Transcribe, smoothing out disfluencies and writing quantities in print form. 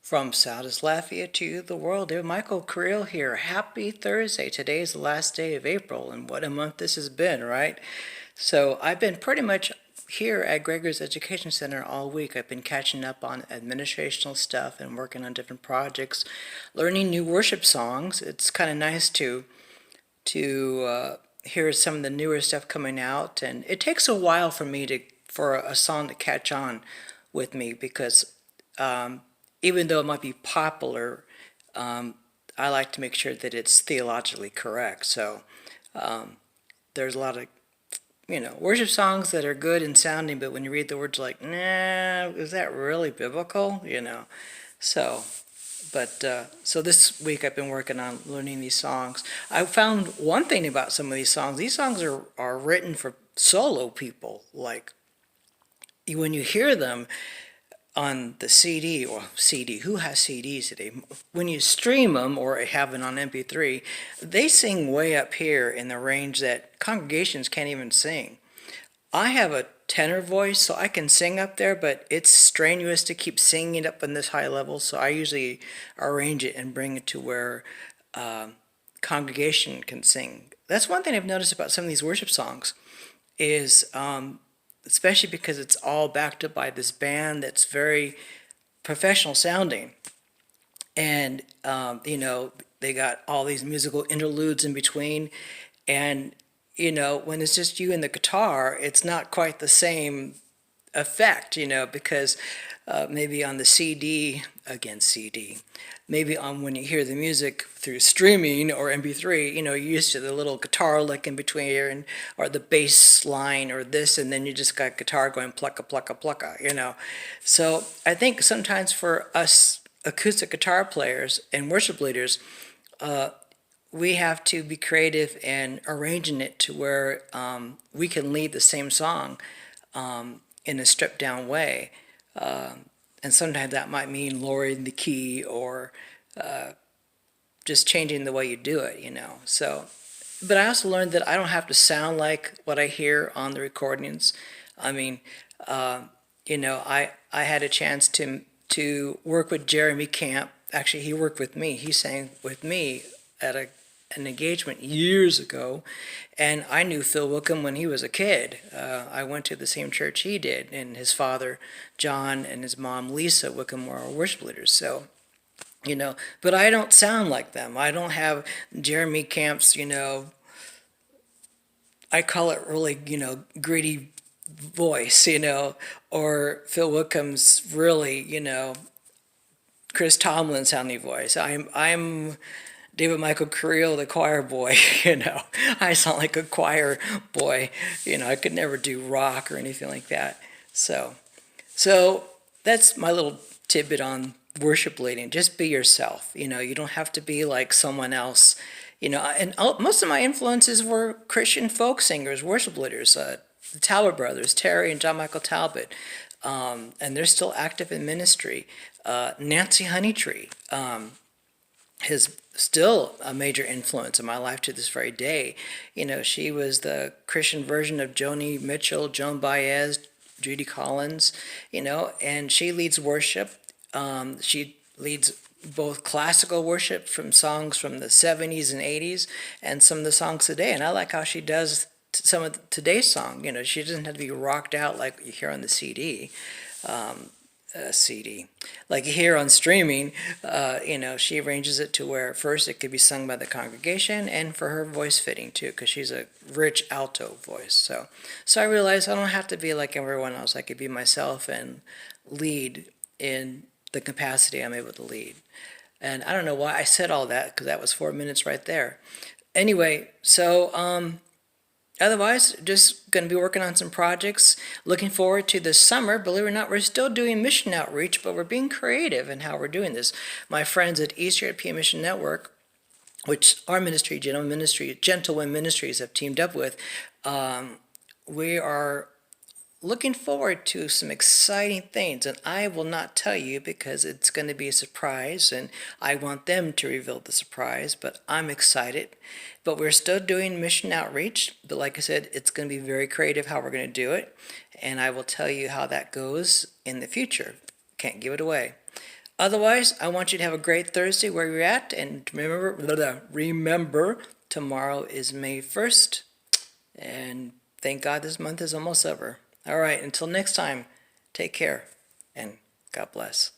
From South Lafayette to the world, dear Michael Creel here. Happy Thursday. Today is the last day of April, and what a month this has been, right? So I've been pretty much here at Gregor's Education Center all week. I've been catching up on administrational stuff and working on different projects, learning new worship songs. It's kind of nice to hear some of the newer stuff coming out, and it takes a while for a song to catch on with me because even though it might be popular, I like to make sure that it's theologically correct. So there's a lot of worship songs that are good and sounding, but when you read the words, like, nah, is that really biblical? So. So this week I've been working on learning these songs. I found one thing about some of these songs. These songs are written for solo people. Like when you hear them on the CD, who has CDs today? When you stream them or have it on MP3, they sing way up here in the range that congregations can't even sing. I have a tenor voice, so I can sing up there, but it's strenuous to keep singing up in this high level, so I usually arrange it and bring it to where congregation can sing. That's one thing I've noticed about some of these worship songs is especially because it's all backed up by this band that's very professional sounding. And, they got all these musical interludes in between. And, when it's just you and the guitar, it's not quite the same effect, because maybe on the CD, maybe on when you hear the music through streaming or MP3, you're used to the little guitar lick in between here, or the bass line or this, and then you just got guitar going plucka, plucka, plucka, So I think sometimes for us acoustic guitar players and worship leaders, we have to be creative and arranging it to where we can lead the same song in a stripped down way. And sometimes that might mean lowering the key or just changing the way you do it, So, but I also learned that I don't have to sound like what I hear on the recordings. I mean, I had a chance to work with Jeremy Camp. Actually, he worked with me. He sang with me at an engagement years ago, and I knew Phil Wickham when he was a kid. I went to the same church he did, and his father, John, and his mom, Lisa Wickham, were our worship leaders. So, but I don't sound like them. I don't have Jeremy Camp's, I call it really, gritty voice, or Phil Wickham's really, Chris Tomlin sounding voice. I'm David Michael Creel, the choir boy, I sound like a choir boy, I could never do rock or anything like that. So that's my little tidbit on worship leading. Just be yourself, you don't have to be like someone else, and most of my influences were Christian folk singers, worship leaders, the Talbot brothers, Terry and John Michael Talbot, and they're still active in ministry. Nancy Honeytree, is still a major influence in my life to this very day. She was the Christian version of Joni Mitchell, Joan Baez, Judy Collins, and she leads worship. She leads both classical worship from songs from the 70s and 80s and some of the songs today. And I like how she does some of today's song. She doesn't have to be rocked out like you hear on the CD. Like here on streaming, she arranges it to where first it could be sung by the congregation and for her voice fitting too, because she's a rich alto voice. So I realized I don't have to be like everyone else. I could be myself and lead in the capacity I'm able to lead. And I don't know why I said all that, because that was 4 minutes right there. Anyway, so otherwise, just going to be working on some projects. Looking forward to the summer. Believe it or not, we're still doing mission outreach, but we're being creative in how we're doing this. My friends at East European Mission Network, which our ministry, Gentleman Ministries, have teamed up with, we are looking forward to some exciting things, and I will not tell you because it's going to be a surprise, and I want them to reveal the surprise, but I'm excited. But we're still doing mission outreach, but like I said, it's going to be very creative how we're going to do it, and I will tell you how that goes in the future. Can't give it away. Otherwise, I want you to have a great Thursday where you're at, and remember, tomorrow is May 1st, and thank God this month is almost over. All right, until next time, take care, and God bless.